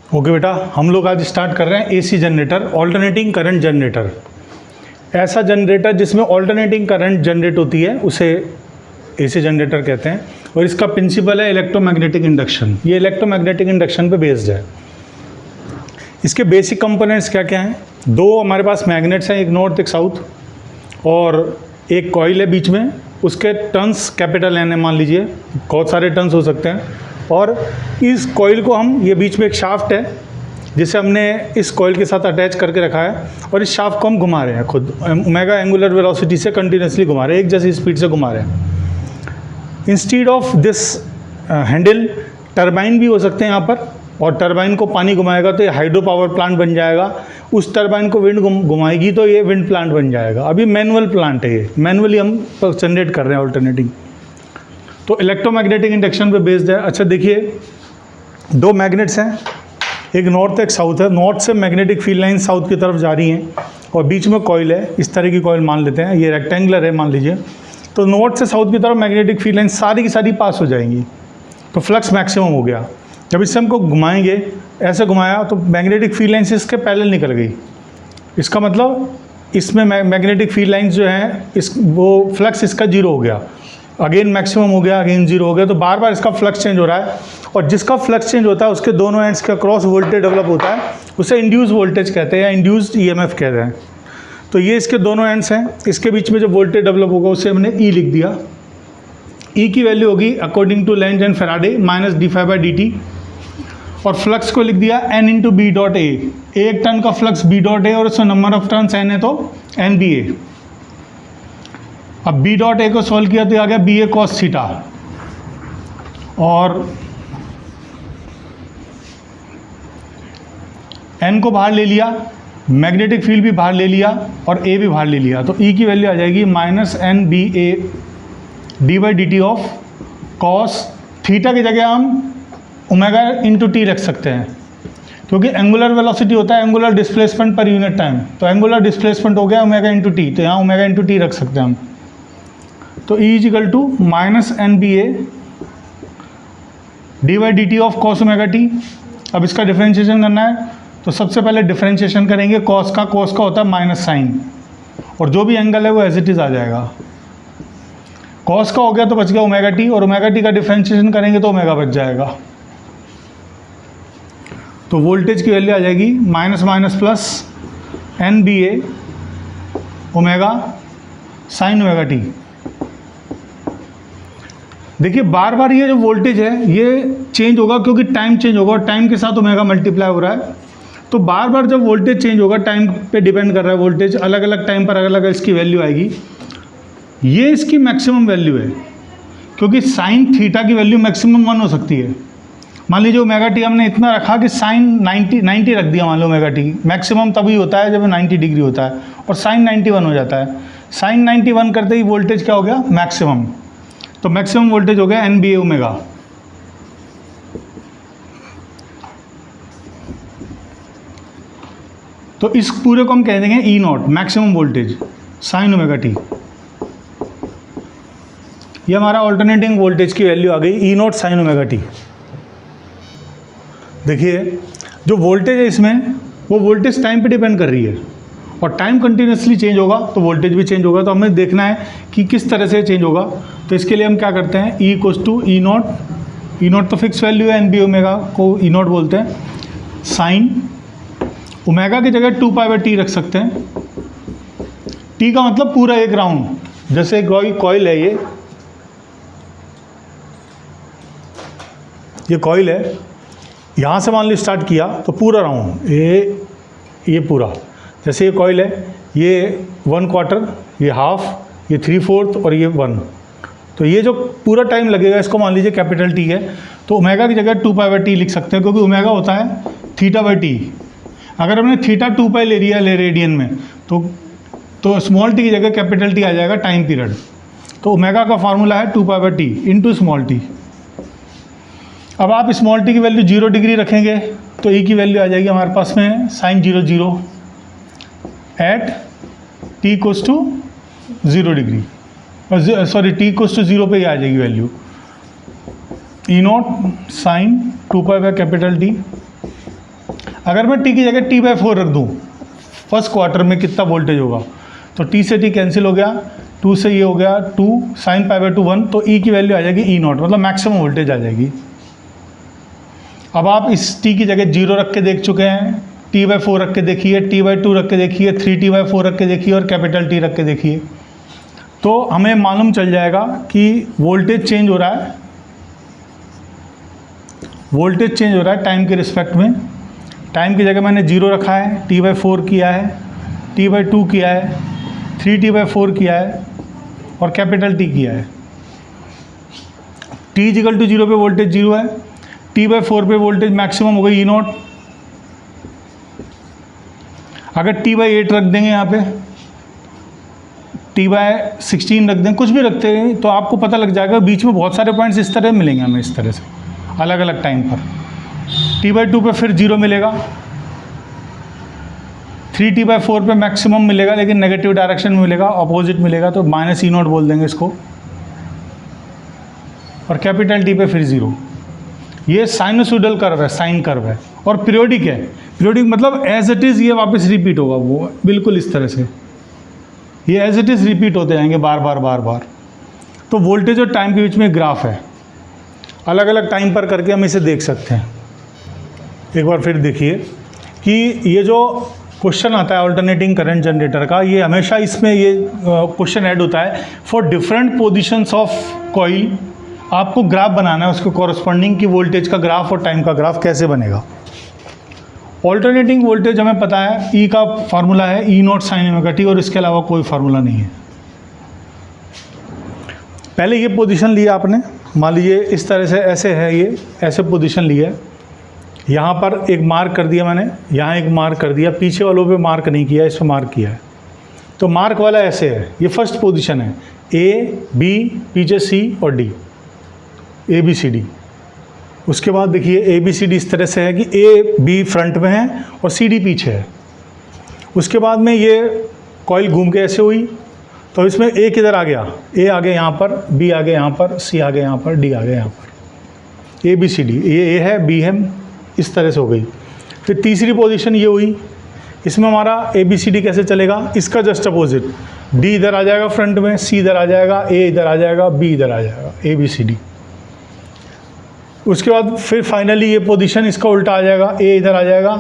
Okay बेटा, हम लोग आज स्टार्ट कर रहे हैं AC generator, alternating current generator. ऐसा जनरेटर जिसमें ऑल्टरनेटिंग करंट जनरेट होती है उसे एसी जनरेटर कहते हैं। और इसका प्रिंसिपल है इलेक्ट्रोमैग्नेटिक इंडक्शन। ये इलेक्ट्रोमैग्नेटिक इंडक्शन पे बेस्ड है। इसके बेसिक कंपोनेंट्स क्या क्या हैं? दो हमारे पास मैग्नेट्स हैं, एक नॉर्थ एक साउथ, और एक कॉइल है बीच में। उसके टर्न्स कैपिटल एन है, मान लीजिए बहुत सारे टर्न्स हो सकते हैं। और इस कॉइल को हम, ये बीच में एक शाफ्ट है जिसे हमने इस कॉइल के साथ अटैच करके रखा है, और इस शाफ्ट को हम घुमा रहे हैं खुद ओमेगा एंगुलर वेलोसिटी से कंटिन्यूसली घुमा रहे हैं, एक जैसी स्पीड से घुमा रहे हैं। Instead of this handle turbine भी हो सकते हैं यहाँ पर, और टरबाइन को पानी घुमाएगा तो ये हाइड्रो पावर प्लांट बन जाएगा। उस टरबाइन को विंड घुमाएगी तो ये विंड प्लांट बन जाएगा। अभी मैनुअल प्लांट है, ये मैनुअली हम जनरेट कर रहे हैं ऑल्टरनेटिंग। तो इलेक्ट्रोमैग्नेटिक इंडक्शन पे बेस्ड है। अच्छा देखिए, दो मैग्नेट्स हैं, एक नॉर्थ एक साउथ है। नॉर्थ से मैग्नेटिक फील्ड लाइन साउथ की तरफ जा रही हैं, और बीच में कॉइल है। इस तरह की कॉइल मान लेते हैं, ये रेक्टेंगुलर है मान लीजिए। तो नॉर्थ से साउथ की तरफ मैग्नेटिक फील्ड लाइन सारी की सारी पास हो जाएंगी, तो फ्लक्स मैक्सिमम हो गया। जब इससे हमको घुमाएंगे, ऐसे घुमाया तो मैग्नेटिक फील्ड लाइन से इसके पैरेलल निकल गई। इसका मतलब इसमें मैग्नेटिक फील्ड लाइन जो है, इस वो फ्लक्स इसका जीरो हो गया, अगेन मैक्सिमम हो गया, अगेन जीरो हो गया। तो बार बार इसका फ्लक्स चेंज हो रहा है, और जिसका फ्लक्स चेंज होता है उसके दोनों एंड्स का क्रॉस वोल्टेज डेवलप होता है, उसे इंड्यूस वोल्टेज कहते हैं या इंड्यूस्ड ईएमएफ कहते हैं। तो ये इसके दोनों एंड्स हैं, इसके बीच में जो वोल्टेज डेवलप होगा उसे हमने ई लिख दिया। ई की वैल्यू होगी according to Lenz and Faraday minus d∅dt, और फ्लक्स को लिख दिया n into B dot A. एक टर्न का फ्लक्स बी डॉट ए, और उसमें नंबर ऑफ टर्न्स n है तो एन बी ए। अब बी डॉट ए को सॉल्व किया तो आ गया बी ए कॉस थीटा, और एन को बाहर ले लिया, मैग्नेटिक फील्ड भी बाहर ले लिया, और ए भी बाहर ले लिया। तो ई की वैल्यू आ जाएगी minus N B A d/dt of cos theta की जगह हम ओमेगा इंटू टी रख सकते हैं, क्योंकि एंगुलर वेलोसिटी होता है angular displacement per unit time. तो एंगुलर डिस्प्लेसमेंट हो गया ओमेगा इंटू टी, तो यहाँ ओमेगा इंटू टी रख सकते हैं हम। तो E equal to minus N B A d/dt of cos omega t. अब इसका डिफरेंशिएशन करना है, तो सबसे पहले डिफरेंशिएशन करेंगे कॉस का होता है माइनस साइन, और जो भी एंगल है वो एज इट इज़ आ जाएगा। कॉस का हो गया तो बच गया ओमेगा टी, और ओमेगा टी का डिफरेंशिएशन करेंगे तो ओमेगा बच जाएगा। तो वोल्टेज की वैल्यू आ जाएगी minus minus plus N B A omega sine omega t. देखिए बार बार ये जो वोल्टेज है ये चेंज होगा, क्योंकि टाइम चेंज होगा, और टाइम के साथ ओमेगा मल्टीप्लाई हो रहा है। तो बार बार जब वोल्टेज चेंज होगा, टाइम पे डिपेंड कर रहा है वोल्टेज, अलग अलग टाइम पर अलग अलग इसकी वैल्यू आएगी। ये इसकी मैक्सिमम वैल्यू है, क्योंकि साइन थीटा की वैल्यू मैक्सिमम 1 हो सकती है। मान लीजिए ओमेगा टी हमने इतना रखा कि साइन 90 रख दिया, मान लो ओमेगा टी मैक्सिमम तभी होता है जब 90 डिग्री होता है, और साइन 91 हो जाता है। साइन 91 करते ही वोल्टेज क्या हो गया? मैक्सिमम। तो मैक्सिमम वोल्टेज हो गया एन बी ए ओमेगा। तो इस पूरे को हम कह देंगे E naught, maximum voltage sine omega t. ये हमारा ऑल्टरनेटिंग वोल्टेज की वैल्यू आ गई E naught sine omega t. देखिए जो वोल्टेज है इसमें, वो वोल्टेज टाइम पे डिपेंड कर रही है, और टाइम कंटिन्यूसली चेंज होगा तो वोल्टेज भी चेंज होगा। तो हमें देखना है कि किस तरह से चेंज होगा। तो इसके लिए हम क्या करते हैं, E equals to E naught तो फिक्स वैल्यू है, एन बी ओमेगा को ई नॉट बोलते हैं, साइन ओमेगा की जगह 2π/t रख सकते हैं। टी का मतलब पूरा एक राउंड, जैसे कॉइल है, ये कॉइल है, यहाँ से मान ली स्टार्ट किया तो पूरा राउंड ये पूरा, जैसे ये कॉइल है, ये 1/4, ये हाफ, ये 3/4 और ये 1। तो ये जो पूरा टाइम लगेगा इसको मान लीजिए कैपिटल टी है, तो ओमेगा की जगह 2π/t लिख सकते हैं, क्योंकि ओमेगा होता है θ/t। अगर हमने थीटा 2π ले लिया रेडियन में, तो स्मॉल टी की जगह कैपिटल टी आ जाएगा टाइम पीरियड। तो ओमेगा का फार्मूला है 2π/t इंटू स्मॉल टी। अब आप स्मॉल टी की वैल्यू 0 डिग्री रखेंगे तो ई की वैल्यू आ जाएगी हमारे पास में sine 0 at T equals to 0 degree, sorry T equals to 0 पे ही आ जाएगी वैल्यू। ई नॉट साइन 2π/T अगर मैं टी की जगह T/4 रख दूँ, फर्स्ट क्वार्टर में कितना वोल्टेज होगा, तो टी से टी कैंसिल हो गया, 2 से ये हो गया 2, sin π/2 1, तो ई की वैल्यू आ जाएगी E0, मतलब मैक्सिमम वोल्टेज आ जाएगी। अब आप इस टी की जगह 0 रख के देख चुके हैं, T/4 रख के देखिए, T/2 रख के देखिए, 3T/4 रख के देखिए और कैपिटल T रख के देखिए, तो हमें मालूम चल जाएगा कि वोल्टेज चेंज हो रहा है, वोल्टेज चेंज हो रहा है टाइम के रिस्पेक्ट में। टाइम की जगह मैंने 0 रखा है, T/4 किया है, T/2 किया है, 3T/4 किया है और कैपिटल T किया है। T = 0 पे वोल्टेज 0 है, T/4 पे वोल्टेज मैक्सिमम हो गई E0। अगर T/8 रख देंगे, यहाँ पे T/16 रख दें, कुछ भी रखते हैं तो आपको पता लग जाएगा। बीच में बहुत सारे पॉइंट्स इस तरह मिलेंगे हमें, इस तरह से अलग अलग टाइम पर। T/2 पे फिर 0 मिलेगा, 3T/4 पे मैक्सिमम मिलेगा लेकिन नेगेटिव डायरेक्शन में मिलेगा, अपोजिट मिलेगा, तो -E0 बोल देंगे इसको, और कैपिटल T पे फिर 0। ये साइनोसॉइडल कर्व है, साइन कर्व है, और पीरियोडिक है। पीरियोडिक मतलब एज इट इज़ ये वापस रिपीट होगा, वो बिल्कुल इस तरह से ये एज इट इज़ रिपीट होते जाएंगे बार बार बार बार। तो वोल्टेज और टाइम के बीच में ग्राफ है, अलग अलग टाइम पर करके हम इसे देख सकते हैं। एक बार फिर देखिए कि ये जो क्वेश्चन आता है अल्टरनेटिंग करंट जनरेटर का, ये हमेशा इसमें ये क्वेश्चन ऐड होता है for different positions of coil. आपको ग्राफ बनाना है उसके कॉरस्पॉन्डिंग, की वोल्टेज का ग्राफ और टाइम का ग्राफ कैसे बनेगा। ऑल्टरनेटिंग वोल्टेज हमें पता है, ई का फार्मूला है E0 sin ωt, और इसके अलावा कोई फार्मूला नहीं है। पहले ये पोजीशन लिया आपने, मान लीजिए इस तरह से, ऐसे है ये, ऐसे पोजीशन लिया, यहाँ पर एक मार्क कर दिया मैंने, यहाँ एक मार्क कर दिया, पीछे वालों पे मार्क नहीं किया, इस पर मार्क किया है। तो मार्क वाला ऐसे है, ये फर्स्ट पोजीशन है, A B, पीछे C और D, ABCD। उसके बाद देखिए ABCD इस तरह से है कि A B फ्रंट में है और CD पीछे है। उसके बाद में ये कॉइल घूम के ऐसे हुई, तो इसमें A किधर आ गया, A आ गया यहाँ पर, B आ गया यहाँ पर, C आ गया यहाँ पर, D आ गया यहाँ पर, ABCD, ये A है, B है, इस तरह से हो गई। फिर तीसरी पोजीशन ये हुई, इसमें हमारा ABCD कैसे चलेगा, इसका जस्ट अपोजिट, D इधर आ जाएगा फ्रंट में, C इधर आ जाएगा, A इधर आ जाएगा, B इधर आ जाएगा, ABCD। उसके बाद फिर फाइनली ये पोजीशन इसका उल्टा आ जाएगा, A इधर आ जाएगा,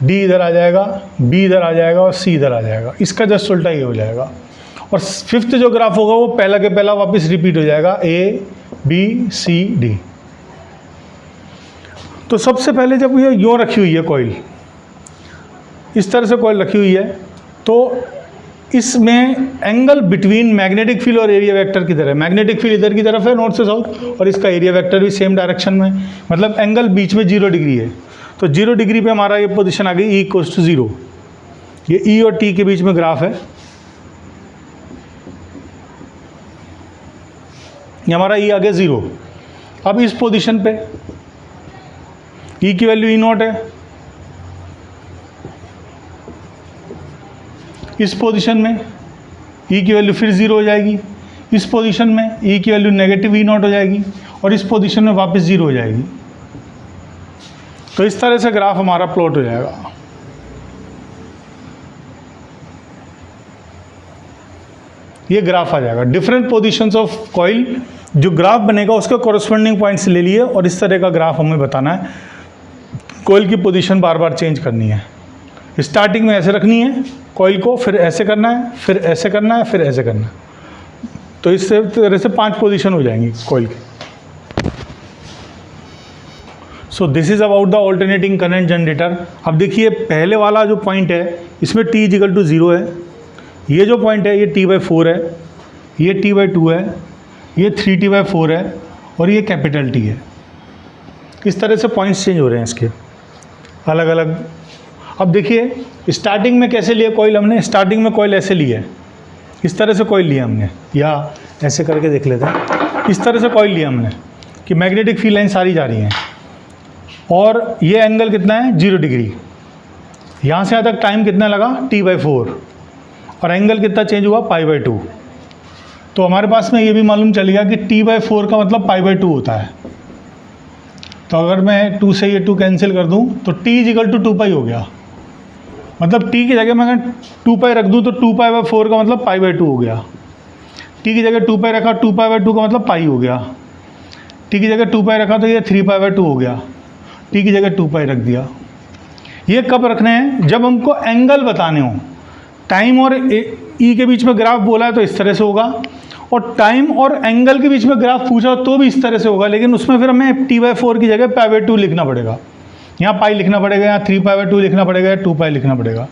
D इधर आ जाएगा, B इधर आ जाएगा और C इधर आ जाएगा, इसका जस्ट उल्टा ये हो जाएगा। और फिफ्थ जो ग्राफ होगा वो पहला के पहला वापस रिपीट हो जाएगा, A B C D। तो सबसे पहले जब ये यूँ रखी हुई है कॉइल, इस तरह से कॉइल रखी हुई है, तो इसमें एंगल बिटवीन मैग्नेटिक फील्ड और एरिया वेक्टर की तरह है। मैग्नेटिक फील्ड इधर की तरफ है, नॉर्थ से साउथ, और इसका एरिया वेक्टर भी सेम डायरेक्शन में, मतलब एंगल बीच में 0 डिग्री है। तो 0 डिग्री पे हमारा ये पोजीशन आ गई E = 0। ये E और T के बीच में ग्राफ है, ये हमारा E आ गया 0। अब इस पोजीशन पे E की वैल्यू E0 है, इस पोजीशन में E की वैल्यू फिर 0 हो जाएगी, इस पोजीशन में E की वैल्यू नेगेटिव E0 हो जाएगी, और इस पोजीशन में वापस 0 हो जाएगी। तो इस तरह से ग्राफ हमारा प्लॉट हो जाएगा। ये ग्राफ आ जाएगा, डिफरेंट पोजीशंस ऑफ कॉइल, जो ग्राफ बनेगा उसका कॉरस्पॉन्डिंग पॉइंट्स ले लिए, और इस तरह का ग्राफ हमें बताना है। कॉइल की पोजीशन बार बार चेंज करनी है, स्टार्टिंग में ऐसे रखनी है कॉइल को, फिर ऐसे करना है, फिर ऐसे करना है, फिर ऐसे करना है। तो इस तरह से 5 पोजीशन हो जाएंगी कॉइल की। So this is about the alternating current generator. अब देखिए पहले वाला जो पॉइंट है इसमें T = 0 है, ये जो पॉइंट है ये T/4 है, ये T/2 है, ये 3T/4 है, और ये कैपिटल T है। इस तरह से पॉइंट्स चेंज हो रहे हैं इसके अलग अलग। अब देखिए स्टार्टिंग में कैसे लिया कॉइल हमने, स्टार्टिंग में कॉइल ऐसे लिया है, इस तरह से कॉइल लिया हमने, या ऐसे करके देख लेते हैं, इस तरह से कॉइल लिया हमने कि मैग्नेटिक फील्ड लाइन सारी जा रही हैं, और ये एंगल कितना है 0 डिग्री। यहाँ से यहाँ तक टाइम कितना लगा T/4, और एंगल कितना चेंज हुआ π/2। तो हमारे पास में ये भी मालूम चल गया कि T/4 का मतलब π/2 होता है। तो अगर मैं 2 से ये 2 कैंसिल कर दूं तो t इजिकल टू 2 हो गया। मतलब t की जगह मैं अगर 2 रख दूं तो 2π/4 का मतलब π/2 हो गया। t की जगह 2 रखा 2π/2 का मतलब पाई हो गया। t की जगह 2 रखा तो ये 3π/2 हो गया। t की जगह 2 रख दिया। ये कब रखने हैं? जब हमको एंगल बताने हो। टाइम और e के बीच में ग्राफ बोला है तो इस तरह से होगा, और टाइम और एंगल के बीच में ग्राफ पूछा तो भी इस तरह से होगा, लेकिन उसमें फिर हमें t/4 की जगह π/2 लिखना पड़ेगा। यहाँ पाई लिखना पड़ेगा, यहाँ 3π/2 लिखना पड़ेगा, 2π लिखना पड़ेगा।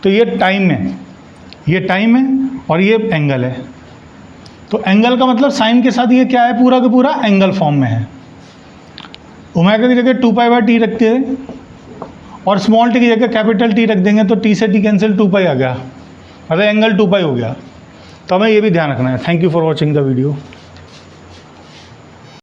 तो ये टाइम है, ये टाइम है और ये एंगल है। तो एंगल का मतलब साइन के साथ ये क्या है, पूरा का पूरा एंगल फॉर्म में है। ओमेगा की जगह 2π/t रखते हैं और स्मॉल टी की जगह कैपिटल टी रख देंगे तो t से t कैंसिल 2π आ गया, मतलब एंगल 2π हो गया। तो हमें ये भी ध्यान रखना है। Thank you for watching the video.